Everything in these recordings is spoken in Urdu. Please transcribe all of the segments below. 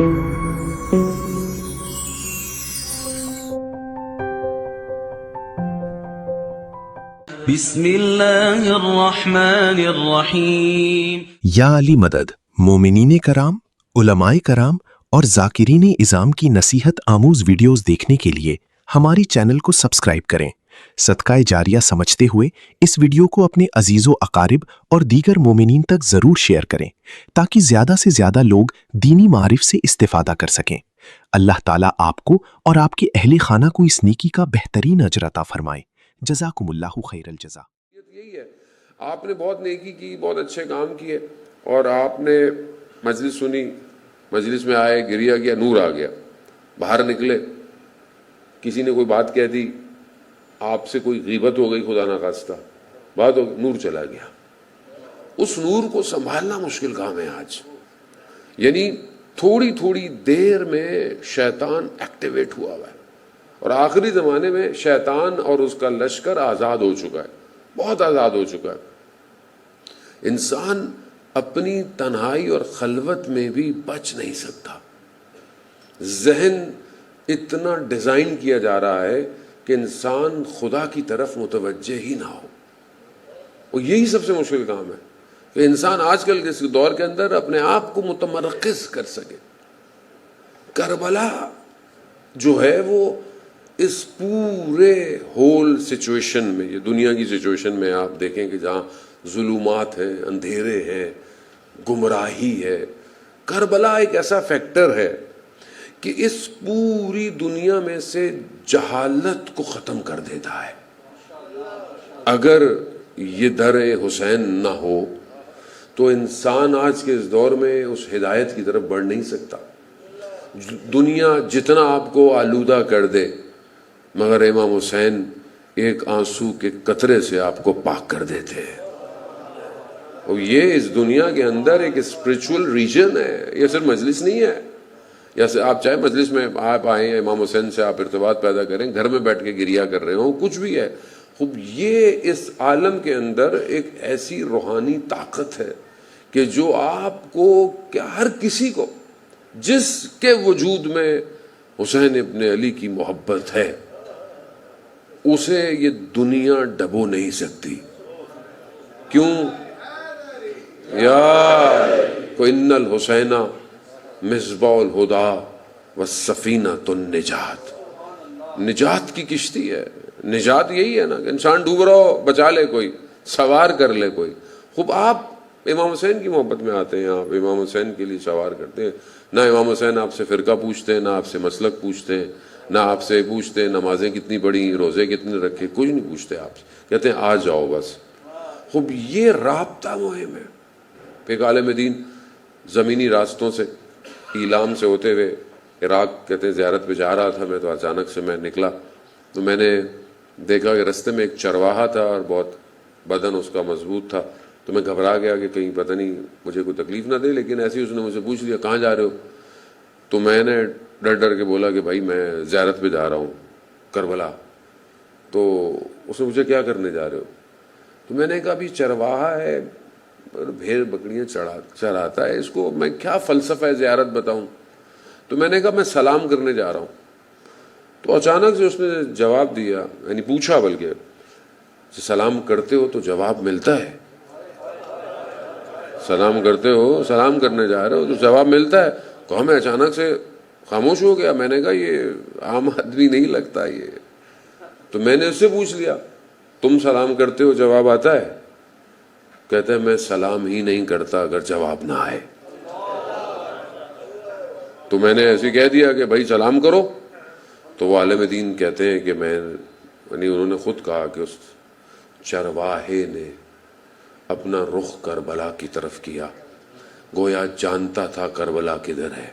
بسم اللہ الرحمن الرحیم۔ یا علی مدد، مومنین کرام، علماء کرام اور ذاکرین اعظام کی نصیحت آموز ویڈیوز دیکھنے کے لیے ہماری چینل کو سبسکرائب کریں۔ صدقہ جاریہ سمجھتے ہوئے اس ویڈیو کو اپنے عزیز و اقارب اور دیگر مومنین تک ضرور شیئر کریں تاکہ زیادہ سے زیادہ لوگ دینی معارف سے استفادہ کر سکیں۔ اللہ تعالیٰ آپ کو اور آپ کے اہل خانہ کو اس نیکی کا بہترین اجر عطا فرمائے۔ جزاکم اللہ خیر الجزا۔ یہی ہے، آپ نے بہت نیکی کی، بہت اچھے کام کیے، اور آپ نے مجلس سنی، مجلس میں آئے، گریا گیا، نور آ گیا، باہر نکلے، کسی نے کوئی بات کہہ دی، آپ سے کوئی غیبت ہو گئی خدا نخواستہ، بات ہو گئی، نور چلا گیا۔ اس نور کو سنبھالنا مشکل کام ہے آج، یعنی تھوڑی تھوڑی دیر میں شیطان ایکٹیویٹ ہوا ہوا ہے، اور آخری زمانے میں شیطان اور اس کا لشکر آزاد ہو چکا ہے، بہت آزاد ہو چکا ہے۔ انسان اپنی تنہائی اور خلوت میں بھی بچ نہیں سکتا۔ ذہن اتنا ڈیزائن کیا جا رہا ہے کہ انسان خدا کی طرف متوجہ ہی نہ ہو، اور یہی سب سے مشکل کام ہے کہ انسان آج کل کے دور کے اندر اپنے آپ کو متمرکز کر سکے۔ کربلا جو ہے وہ اس پورے ہول سچویشن میں، یہ دنیا کی سچویشن میں آپ دیکھیں کہ جہاں ظلمات ہیں، اندھیرے ہیں، گمراہی ہے، کربلا ایک ایسا فیکٹر ہے کہ اس پوری دنیا میں سے جہالت کو ختم کر دیتا ہے۔ اگر یہ در حسین نہ ہو تو انسان آج کے اس دور میں اس ہدایت کی طرف بڑھ نہیں سکتا۔ دنیا جتنا آپ کو آلودہ کر دے، مگر امام حسین ایک آنسو کے قطرے سے آپ کو پاک کر دیتے ہیں۔ اور یہ اس دنیا کے اندر ایک اسپرچول ریجن ہے، یہ صرف مجلس نہیں ہے، یا آپ چاہے مجلس میں آپ آئیں، امام حسین سے آپ ارتباط پیدا کریں، گھر میں بیٹھ کے گریا کر رہے ہوں، کچھ بھی ہے، خوب یہ اس عالم کے اندر ایک ایسی روحانی طاقت ہے کہ جو آپ کو، کیا ہر کسی کو جس کے وجود میں حسین ابن علی کی محبت ہے، اسے یہ دنیا ڈبو نہیں سکتی۔ کیوں؟ یا ان الحسین مصباح الہدی والسفینۃ النجات، نجات کی کشتی ہے۔ نجات یہی ہے نا کہ انسان ڈوب رہا ہو، بچا لے کوئی، سوار کر لے کوئی۔ خوب آپ امام حسین کی محبت میں آتے ہیں، آپ امام حسین کے لیے سوار کرتے ہیں۔ نہ امام حسین آپ سے فرقہ پوچھتے ہیں، نہ آپ سے مسلک پوچھتے ہیں، نہ آپ سے پوچھتے ہیں نمازیں کتنی پڑھی، روزے کتنے رکھے، کچھ نہیں پوچھتے آپ سے، کہتے ہیں آ جاؤ بس۔ خوب یہ رابطہ مہم ہے۔ ایک عالم دین زمینی راستوں سے، ایلام سے ہوتے ہوئے عراق کہتے ہیں زیارت پہ جا رہا تھا میں، تو اچانک سے میں نکلا تو میں نے دیکھا کہ رستے میں ایک چرواہا تھا اور بہت بدن اس کا مضبوط تھا، تو میں گھبرا گیا کہ کہیں پتہ نہیں مجھے کوئی تکلیف نہ دے، لیکن ایسے ہی اس نے مجھ سے پوچھ لیا کہاں جا رہے ہو؟ تو میں نے ڈر ڈر کے بولا کہ بھائی میں زیارت پہ جا رہا ہوں کربلا۔ تو اس نے مجھے کیا کرنے جا رہے ہو؟ تو میں نے کہا ابھی چرواہا ہے، بھیڑ بکریاں چراتا ہے، اس کو میں کیا فلسفہ زیارت بتاؤں؟ تو میں نے کہا میں سلام کرنے جا رہا ہوں۔ تو اچانک سے اس نے جواب دیا، یعنی پوچھا بلکہ سلام کرتے ہو تو جواب ملتا ہے؟ سلام کرتے ہو، سلام کرنے جا رہے ہو تو جواب ملتا ہے؟ کہا میں اچانک سے خاموش ہو گیا، میں نے کہا یہ عام آدمی نہیں لگتا یہ۔ تو میں نے اس سے پوچھ لیا تم سلام کرتے ہو جواب آتا ہے؟ کہتا ہے میں سلام ہی نہیں کرتا اگر جواب نہ آئے۔ تو میں نے ایسے کہہ دیا کہ بھائی سلام کرو۔ تو وہ عالم دین کہتے ہیں کہ میں، یعنی انہوں نے خود کہا کہ اس چرواہے نے اپنا رخ کربلا کی طرف کیا، گویا جانتا تھا کربلا کدھر ہے،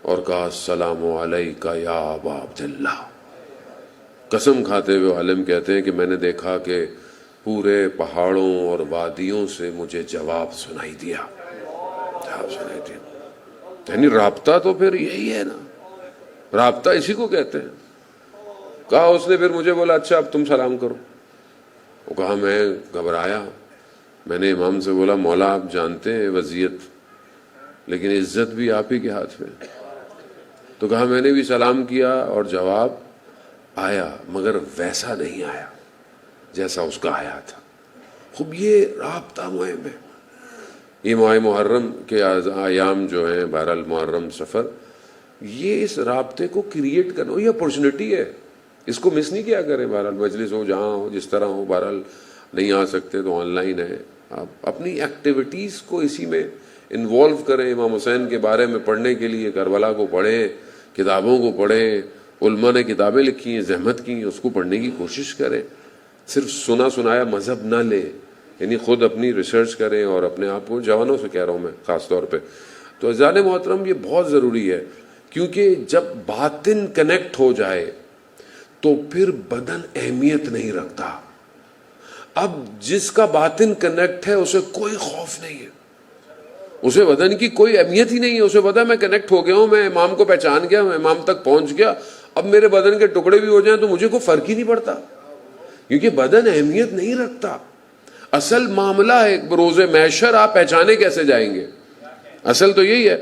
اور کہا السلام علیکہ یا ابا عبداللہ۔ قسم کھاتے ہوئے عالم کہتے ہیں کہ میں نے دیکھا کہ پورے پہاڑوں اور وادیوں سے مجھے جواب سنائی دیا، جواب سنائی دیا۔ یعنی رابطہ تو پھر یہی ہے نا، رابطہ اسی کو کہتے ہیں۔ کہا اس نے پھر مجھے بولا اچھا اب تم سلام کرو۔ وہ کہا میں گھبرایا، میں نے امام سے بولا مولا آپ جانتے ہیں وضعیت، لیکن عزت بھی آپ ہی کے ہاتھ میں. تو کہا میں نے بھی سلام کیا اور جواب آیا مگر ویسا نہیں آیا جیسا اس کا آیا تھا. خوب یہ رابطہ مہم ہے. یہ ماہ محرم کے ایام جو ہیں، بہرحال محرم سفر، یہ اس رابطے کو کریٹ کرنا یہ اپورچونٹی ہے، اس کو مس نہیں کیا کریں. بہرحال مجلس ہو، جہاں ہو، جس طرح ہو، بہرحال نہیں آ سکتے تو آن لائن ہے، آپ اپنی ایکٹیویٹیز کو اسی میں انوالو کریں. امام حسین کے بارے میں پڑھنے کے لیے کربلا کو پڑھیں، کتابوں کو پڑھیں، علماء نے کتابیں لکھی ہیں، زحمت کی ہیں، اس کو پڑھنے کی کوشش کریں. صرف سنا سنایا مذہب نہ لیں، یعنی خود اپنی ریسرچ کریں. اور اپنے آپ کو جوانوں سے کہہ رہا ہوں میں خاص طور پہ، تو عزیزان محترم یہ بہت ضروری ہے، کیونکہ جب باطن کنیکٹ ہو جائے تو پھر بدن اہمیت نہیں رکھتا. اب جس کا باطن کنیکٹ ہے اسے کوئی خوف نہیں ہے، اسے بدن کی کوئی اہمیت ہی نہیں ہے. اسے پتا ہے میں کنیکٹ ہو گیا ہوں، میں امام کو پہچان گیا، میں امام تک پہنچ گیا، اب میرے بدن کے ٹکڑے بھی ہو جائیں تو مجھے کوئی فرق ہی نہیں پڑتا، کیونکہ بدن اہمیت نہیں رکھتا. اصل معاملہ ہے روز محشر آپ پہچانے کیسے جائیں گے، اصل تو یہی ہے.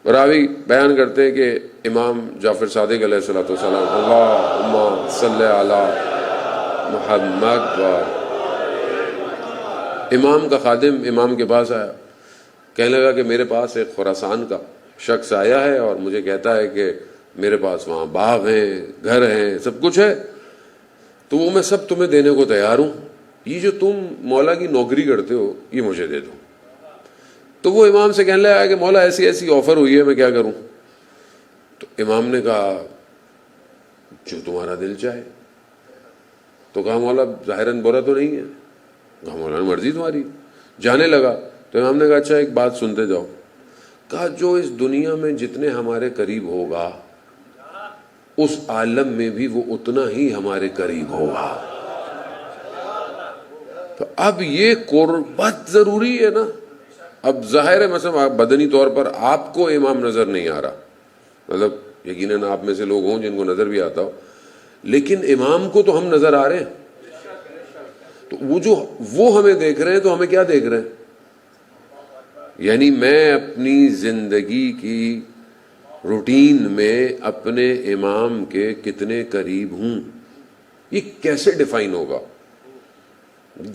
راوی بیان کرتے ہیں کہ امام جعفر صادق علیہ الصلوۃ والسلام، اللہم صلی علی محمد، امام کا خادم امام کے پاس آیا، کہنے لگا کہ میرے پاس ایک خراسان کا شخص آیا ہے اور مجھے کہتا ہے کہ میرے پاس وہاں باغ ہیں، گھر ہیں، سب کچھ ہے، تو وہ میں سب تمہیں دینے کو تیار ہوں، یہ جو تم مولا کی نوکری کرتے ہو یہ مجھے دے دو. تو وہ امام سے کہنے لگا کہ مولا ایسی ایسی آفر ہوئی ہے، میں کیا کروں؟ تو امام نے کہا جو تمہارا دل چاہے. تو کہا مولا ظاہراً برا تو نہیں ہے؟ کہا مولا مرضی تمہاری. جانے لگا تو امام نے کہا اچھا ایک بات سنتے جاؤ. کہا جو اس دنیا میں جتنے ہمارے قریب ہوگا اس عالم میں بھی وہ اتنا ہی ہمارے قریب ہوگا. تو اب یہ قربت ضروری ہے نا. اب ظاہر ہے مثلا بدنی طور پر آپ کو امام نظر نہیں آ رہا، مطلب یقیناً آپ میں سے لوگ ہوں جن کو نظر بھی آتا ہو، لیکن امام کو تو ہم نظر آ رہے ہیں. تو وہ ہمیں دیکھ رہے ہیں تو ہمیں کیا دیکھ رہے ہیں؟ یعنی میں اپنی زندگی کی روٹین میں اپنے امام کے کتنے قریب ہوں، یہ کیسے ڈیفائن ہوگا؟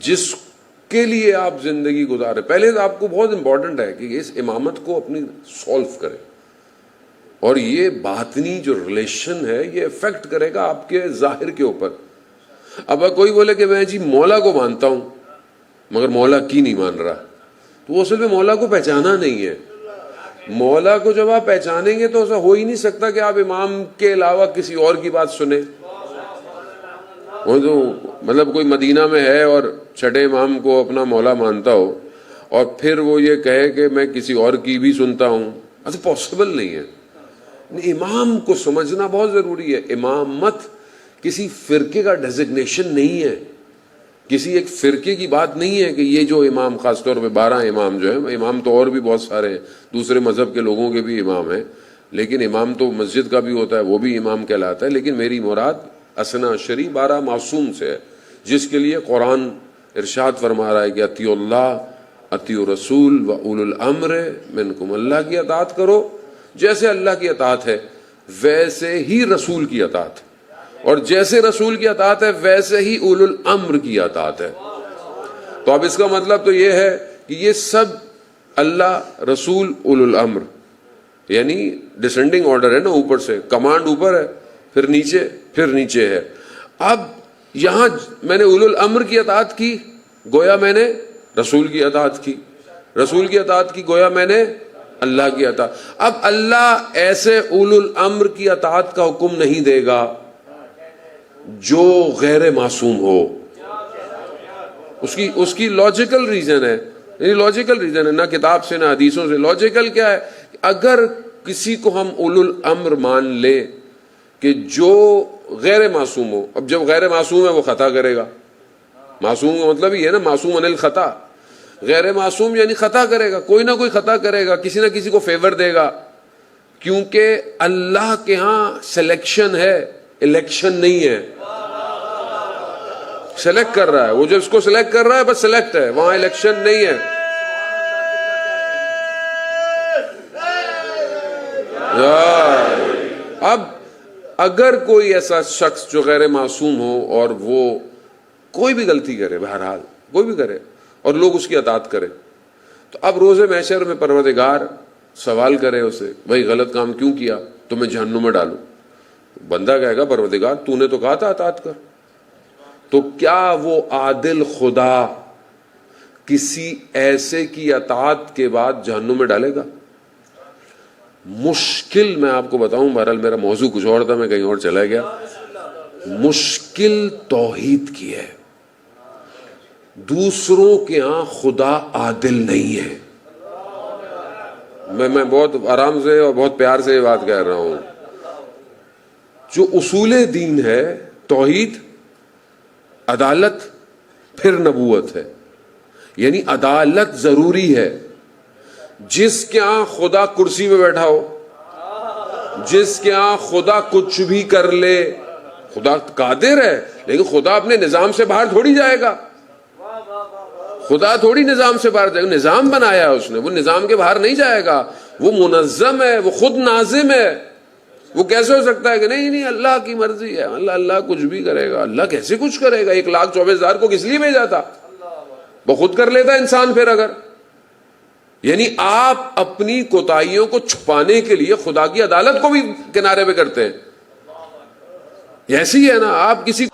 جس کے لیے آپ زندگی گزارے، پہلے تو آپ کو بہت امپورٹنٹ ہے کہ اس امامت کو اپنی سولو کرے، اور یہ باطنی جو ریلیشن ہے یہ افیکٹ کرے گا آپ کے ظاہر کے اوپر. اب کوئی بولے کہ میں جی مولا کو مانتا ہوں مگر مولا کی نہیں مان رہا، تو وہ اصل میں مولا کو پہچانا نہیں ہے. مولا کو جب آپ پہچانیں گے تو ایسا ہو ہی نہیں سکتا کہ آپ امام کے علاوہ کسی اور کی بات سنیں. وہ تو مطلب کوئی مدینہ میں ہے اور چھٹے امام کو اپنا مولا مانتا ہو اور پھر وہ یہ کہے کہ میں کسی اور کی بھی سنتا ہوں، ایسا پاسبل نہیں ہے. امام کو سمجھنا بہت ضروری ہے. امامت کسی فرقے کا ڈیزگنیشن نہیں ہے، کسی ایک فرقے کی بات نہیں ہے کہ یہ جو امام، خاص طور پہ 12 امام جو ہیں، امام تو اور بھی بہت سارے ہیں، دوسرے مذہب کے لوگوں کے بھی امام ہیں، لیکن امام تو مسجد کا بھی ہوتا ہے، وہ بھی امام کہلاتا ہے. لیکن میری مراد اسنا عشری 12 معصوم سے ہے، جس کے لیے قرآن ارشاد فرما رہا ہے کہ اطیعوا اللہ اطیعوا رسول و اولو الامر منکم. اللہ کی اطاعت کرو، جیسے اللہ کی اطاعت ہے ویسے ہی رسول کی اطاعت ہے، اور جیسے رسول کی اطاعت ہے ویسے ہی اولو الامر کی اطاعت ہے. تو اب اس کا مطلب تو یہ ہے کہ یہ سب اللہ، رسول، اولو الامر، یعنی ڈسینڈنگ آرڈر ہے نا، اوپر سے کمانڈ اوپر ہے، پھر نیچے ہے. اب یہاں میں نے اولو الامر کی اطاعت کی، گویا میں نے رسول کی اطاعت کی، رسول کی اطاعت کی، گویا میں نے اللہ کی اطاعت. اب اللہ ایسے اولو الامر کی اطاعت کا حکم نہیں دے گا جو غیر معصوم ہو. اس کی لاجیکل ریزن ہے، یعنی لاجیکل ریزن ہے، نہ کتاب سے نہ حدیثوں سے. لاجیکل کیا ہے؟ اگر کسی کو ہم اولو الامر مان لیں کہ جو غیر معصوم ہو، اب جب غیر معصوم ہے وہ خطا کرے گا، معصوم کا مطلب یہ ہے نا معصوم عن الخطا، غیر معصوم یعنی خطا کرے گا، کوئی نہ کوئی خطا کرے گا، کسی نہ کسی کو فیور دے گا، کیونکہ اللہ کے ہاں سلیکشن ہے، الیکشن نہیں ہے. سلیکٹ کر رہا ہے وہ، جو اس کو سلیکٹ کر رہا ہے بس سلیکٹ ہے، وہاں الیکشن نہیں ہے. اب اگر کوئی ایسا شخص جو غیر معصوم ہو اور وہ کوئی بھی غلطی کرے، بہرحال کوئی بھی کرے، اور لوگ اس کی اطاعت کریں، تو اب روز محشر میں پروردگار سوال کرے اسے، بھائی غلط کام کیوں کیا تو میں جہنم میں ڈالوں؟ بندہ کہے گا پروردگار تو نے تو کہا تھا اطاعت کر. تو کیا وہ عادل خدا کسی ایسے کی اطاعت کے بعد جہنم میں ڈالے گا؟ مشکل، میں آپ کو بتاؤں، بہرحال میرا موضوع کچھ اور تھا، میں کہیں اور چلا گیا. مشکل توحید کی ہے. دوسروں کے ہاں خدا عادل نہیں ہے. میں بہت آرام سے اور بہت پیار سے یہ بات کہہ رہا ہوں. جو اصول دین ہے، توحید، عدالت، پھر نبوت ہے. یعنی عدالت ضروری ہے. جس کے ہاں خدا کرسی میں بیٹھا ہو، جس کے ہاں خدا کچھ بھی کر لے، خدا قادر ہے لیکن خدا اپنے نظام سے باہر تھوڑی جائے گا. خدا تھوڑی نظام سے باہر جائے گا. نظام بنایا ہے اس نے، وہ نظام کے باہر نہیں جائے گا. وہ منظم ہے، وہ خود ناظم ہے. وہ کیسے ہو سکتا ہے کہ نہیں اللہ کی مرضی ہے، اللہ کچھ بھی کرے گا؟ اللہ کیسے کچھ کرے گا؟ 1,24,000 کو کس لیے بھیجا تھا؟ وہ خود کر لیتا انسان پھر اگر. یعنی آپ اپنی کوتاہیوں کو چھپانے کے لیے خدا کی عدالت کو بھی کنارے پہ کرتے ہیں. ایسی ہے نا، آپ کسی